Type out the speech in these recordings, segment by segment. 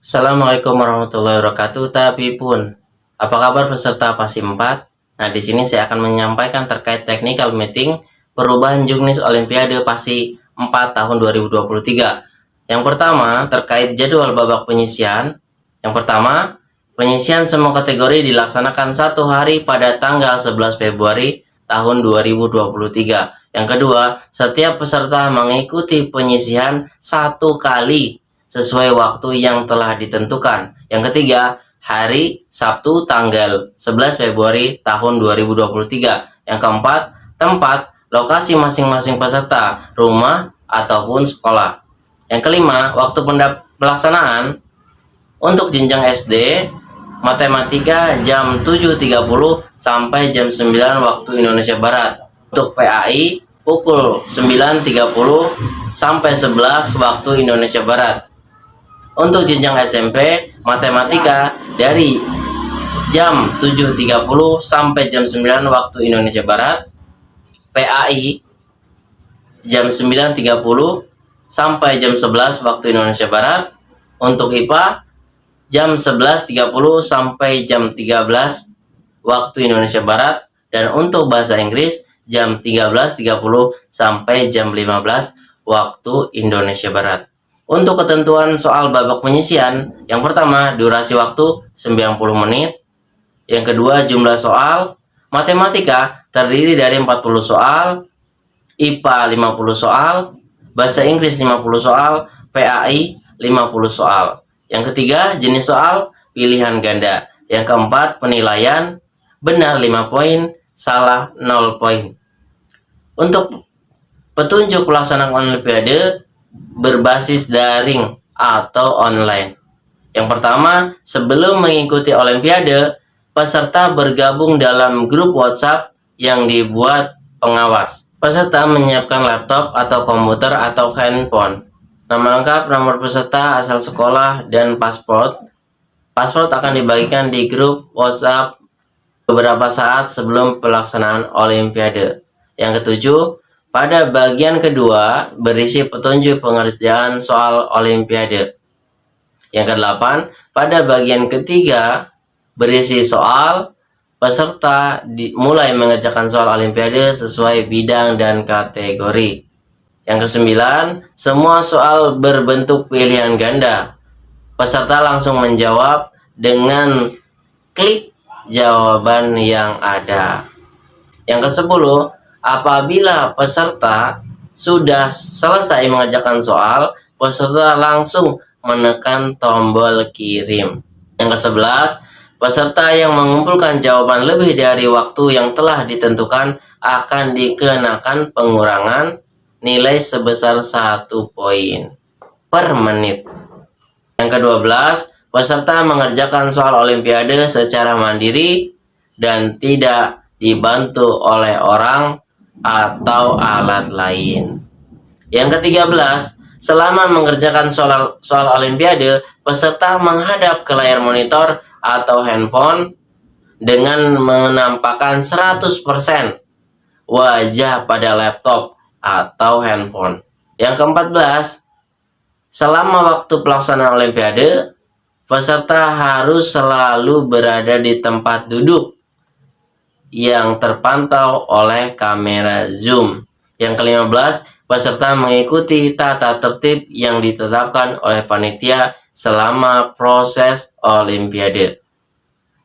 Assalamualaikum warahmatullahi wabarakatuh. Tapi pun, apa kabar peserta PASI 4? Nah, di sini saya akan menyampaikan terkait technical meeting perubahan juknis Olimpiade PASI 4 tahun 2023. Yang pertama, terkait jadwal babak penyisian. Yang pertama, penyisian semua kategori dilaksanakan satu hari pada tanggal 11 Februari tahun 2023. Yang kedua, setiap peserta mengikuti penyisian satu kali sesuai waktu yang telah ditentukan. Yang ketiga, hari Sabtu tanggal 11 Februari tahun 2023. Yang keempat, tempat lokasi masing-masing peserta, rumah ataupun sekolah. Yang kelima, waktu pelaksanaan untuk jenjang SD, matematika jam 7.30 sampai jam 9 waktu Indonesia Barat. Untuk PAI pukul 9.30 sampai 11 waktu Indonesia Barat. Untuk jenjang SMP, matematika dari jam 7.30 sampai jam 9 waktu Indonesia Barat. PAI jam 9.30 sampai jam 11 waktu Indonesia Barat. Untuk IPA jam 11.30 sampai jam 13 waktu Indonesia Barat. Dan untuk bahasa Inggris jam 13.30 sampai jam 15 waktu Indonesia Barat. Untuk ketentuan soal babak penyisian, yang pertama durasi waktu 90 menit. Yang kedua jumlah soal. Matematika terdiri dari 40 soal, IPA 50 soal, bahasa Inggris 50 soal, PAI 50 soal. Yang ketiga jenis soal pilihan ganda. Yang keempat penilaian benar 5 poin, salah 0 poin. Untuk petunjuk pelaksanaan Olimpiade berbasis daring atau online. Yang pertama, sebelum mengikuti Olimpiade, peserta bergabung dalam grup WhatsApp yang dibuat pengawas. Peserta menyiapkan laptop atau komputer atau handphone. Nama lengkap, nomor peserta, asal sekolah, dan paspor. Paspor akan dibagikan di grup WhatsApp beberapa saat sebelum pelaksanaan Olimpiade. Yang ketujuh, pada bagian kedua berisi petunjuk pengerjaan soal Olimpiade. Yang kedelapan, pada bagian ketiga berisi soal. Peserta mulai mengerjakan soal Olimpiade sesuai bidang dan kategori. Yang kesembilan, semua soal berbentuk pilihan ganda. Peserta langsung menjawab dengan klik jawaban yang ada. Yang kesepuluh, apabila peserta sudah selesai mengerjakan soal, peserta langsung menekan tombol kirim. Yang kesebelas, peserta yang mengumpulkan jawaban lebih dari waktu yang telah ditentukan akan dikenakan pengurangan nilai sebesar 1 poin per menit. Yang ke-12, peserta mengerjakan soal Olimpiade secara mandiri dan tidak dibantu oleh orang atau alat lain. Yang ke-13, selama mengerjakan soal Olimpiade, peserta menghadap ke layar monitor atau handphone dengan menampakkan 100% wajah pada laptop atau handphone. Yang ke-14, selama waktu pelaksanaan Olimpiade, peserta harus selalu berada di tempat duduk yang terpantau oleh kamera zoom. Yang ke-15, peserta mengikuti tata tertib yang ditetapkan oleh panitia selama proses Olimpiade.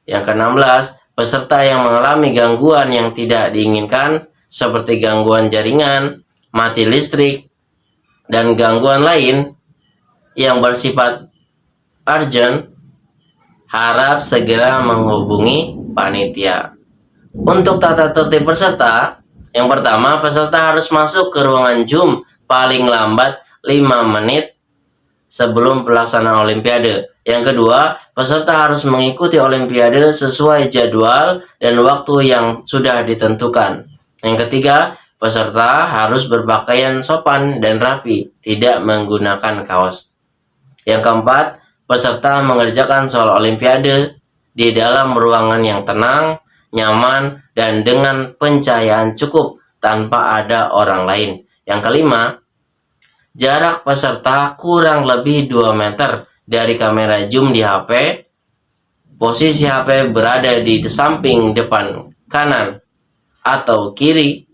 Yang ke-16, peserta yang mengalami gangguan yang tidak diinginkan seperti gangguan jaringan, mati listrik, dan gangguan lain yang bersifat urgent, harap segera menghubungi panitia. Untuk tata tertib peserta, yang pertama, peserta harus masuk ke ruangan Zoom paling lambat 5 menit sebelum pelaksanaan Olimpiade. Yang kedua, peserta harus mengikuti Olimpiade sesuai jadwal dan waktu yang sudah ditentukan. Yang ketiga, peserta harus berpakaian sopan dan rapi, tidak menggunakan kaos. Yang keempat, peserta mengerjakan soal Olimpiade di dalam ruangan yang tenang, nyaman, dan dengan pencahayaan cukup tanpa ada orang lain. Yang kelima, jarak peserta kurang lebih 2 meter dari kamera zoom di HP. Posisi HP berada di samping depan kanan atau kiri.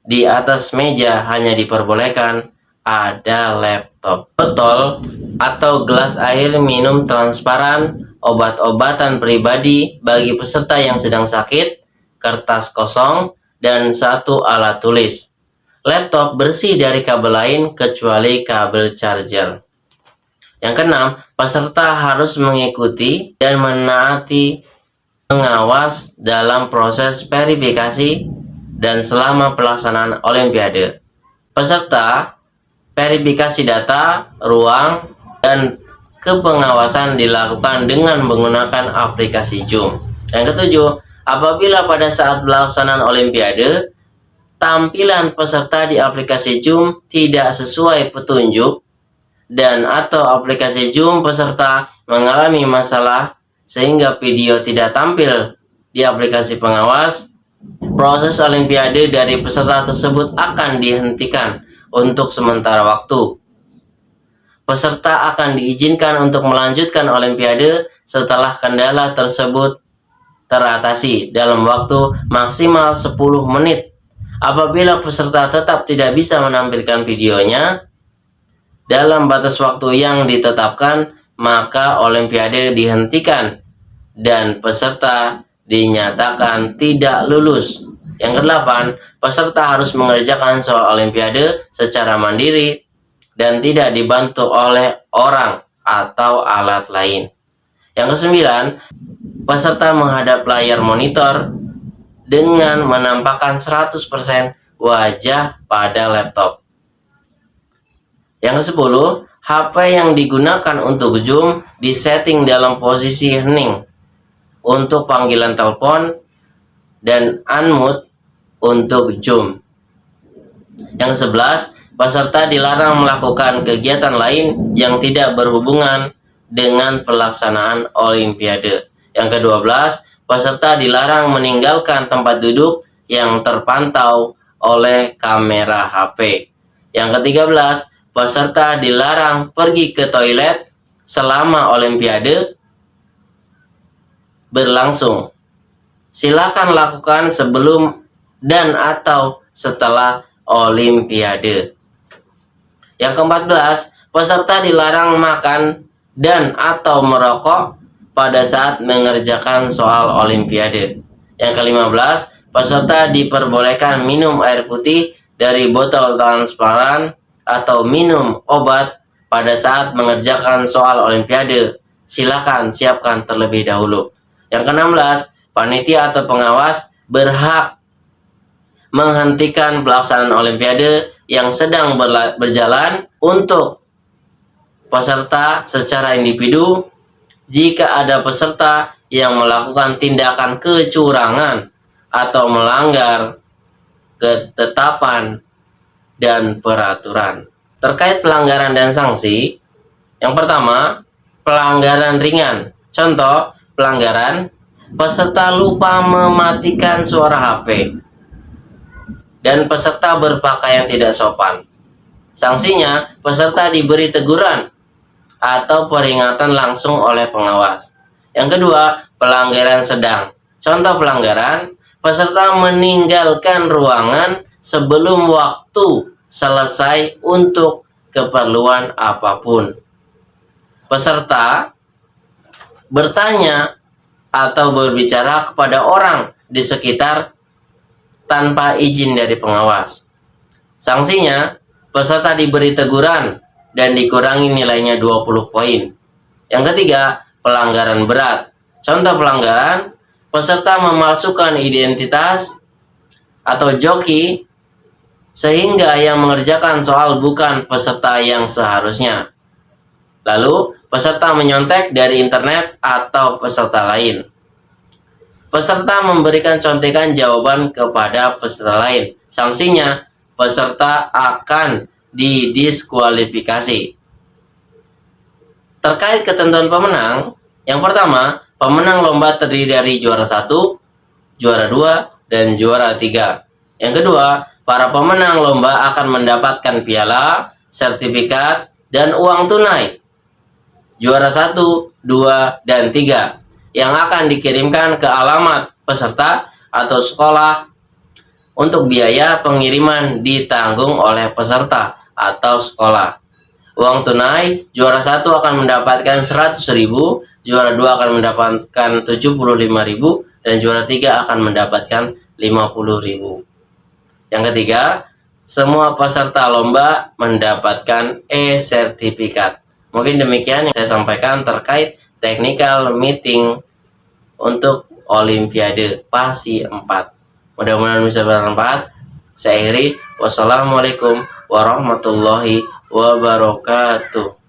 Di atas meja hanya diperbolehkan ada laptop. Botol atau gelas air minum transparan, obat-obatan pribadi bagi peserta yang sedang sakit, kertas kosong, dan satu alat tulis. Laptop bersih dari kabel lain kecuali kabel charger. Yang keenam, peserta harus mengikuti dan menaati pengawas dalam proses verifikasi dan selama pelaksanaan Olimpiade. Peserta verifikasi data, ruang, dan kepengawasan dilakukan dengan menggunakan aplikasi Zoom. Yang ketujuh, apabila pada saat pelaksanaan Olimpiade, tampilan peserta di aplikasi Zoom tidak sesuai petunjuk dan atau aplikasi Zoom peserta mengalami masalah sehingga video tidak tampil di aplikasi pengawas, proses Olimpiade dari peserta tersebut akan dihentikan untuk sementara waktu. Peserta akan diizinkan untuk melanjutkan Olimpiade setelah kendala tersebut teratasi dalam waktu maksimal 10 menit. Apabila peserta tetap tidak bisa menampilkan videonya dalam batas waktu yang ditetapkan, maka Olimpiade dihentikan dan peserta dinyatakan tidak lulus. Yang kedelapan, peserta harus mengerjakan soal Olimpiade secara mandiri dan tidak dibantu oleh orang atau alat lain. Yang kesembilan, peserta menghadap layar monitor dengan menampakkan 100% wajah pada laptop. Yang kesepuluh, HP yang digunakan untuk Zoom disetting dalam posisi hening untuk panggilan telepon dan unmute untuk Zoom. Yang ke-11, peserta dilarang melakukan kegiatan lain yang tidak berhubungan dengan pelaksanaan Olimpiade. Yang ke-12, peserta dilarang meninggalkan tempat duduk yang terpantau oleh kamera HP. Yang ke-13, peserta dilarang pergi ke toilet selama Olimpiade berlangsung. Silakan lakukan sebelum dan atau setelah Olimpiade. Yang ke-14, peserta dilarang makan dan atau merokok pada saat mengerjakan soal Olimpiade. Yang ke-15, peserta diperbolehkan minum air putih dari botol transparan atau minum obat pada saat mengerjakan soal Olimpiade. Silakan siapkan terlebih dahulu. Yang ke-16, panitia atau pengawas berhak menghentikan pelaksanaan Olimpiade yang sedang berjalan untuk peserta secara individu jika ada peserta yang melakukan tindakan kecurangan atau melanggar ketetapan dan peraturan. Terkait pelanggaran dan sanksi, yang pertama, pelanggaran ringan. Contoh, pelanggaran, peserta lupa mematikan suara HP dan peserta berpakaian tidak sopan. Sanksinya, peserta diberi teguran atau peringatan langsung oleh pengawas. Yang kedua, pelanggaran sedang. Contoh pelanggaran, peserta meninggalkan ruangan sebelum waktu selesai untuk keperluan apapun. Peserta bertanya atau berbicara kepada orang di sekitar tanpa izin dari pengawas. Sanksinya, peserta diberi teguran dan dikurangi nilainya 20 poin. Yang ketiga, pelanggaran berat. Contoh pelanggaran, peserta memalsukan identitas atau joki sehingga yang mengerjakan soal bukan peserta yang seharusnya. Lalu, peserta menyontek dari internet atau peserta lain. Peserta memberikan contekan jawaban kepada peserta lain. Sanksinya, peserta akan didiskualifikasi. Terkait ketentuan pemenang, yang pertama, pemenang lomba terdiri dari juara 1, juara 2, dan juara 3. Yang kedua, para pemenang lomba akan mendapatkan piala, sertifikat, dan uang tunai. juara 1, 2, dan 3 yang akan dikirimkan ke alamat peserta atau sekolah. Untuk biaya pengiriman ditanggung oleh peserta atau sekolah. Uang tunai, juara 1 akan mendapatkan 100.000, juara 2 akan mendapatkan 75.000, dan juara 3 akan mendapatkan 50.000. Yang ketiga, semua peserta lomba mendapatkan e-sertifikat. Mungkin demikian yang saya sampaikan terkait technical meeting untuk Olimpiade PASI 4. Mudah-mudahan bisa bermanfaat. Saya akhiri. Wassalamualaikum warahmatullahi wabarakatuh.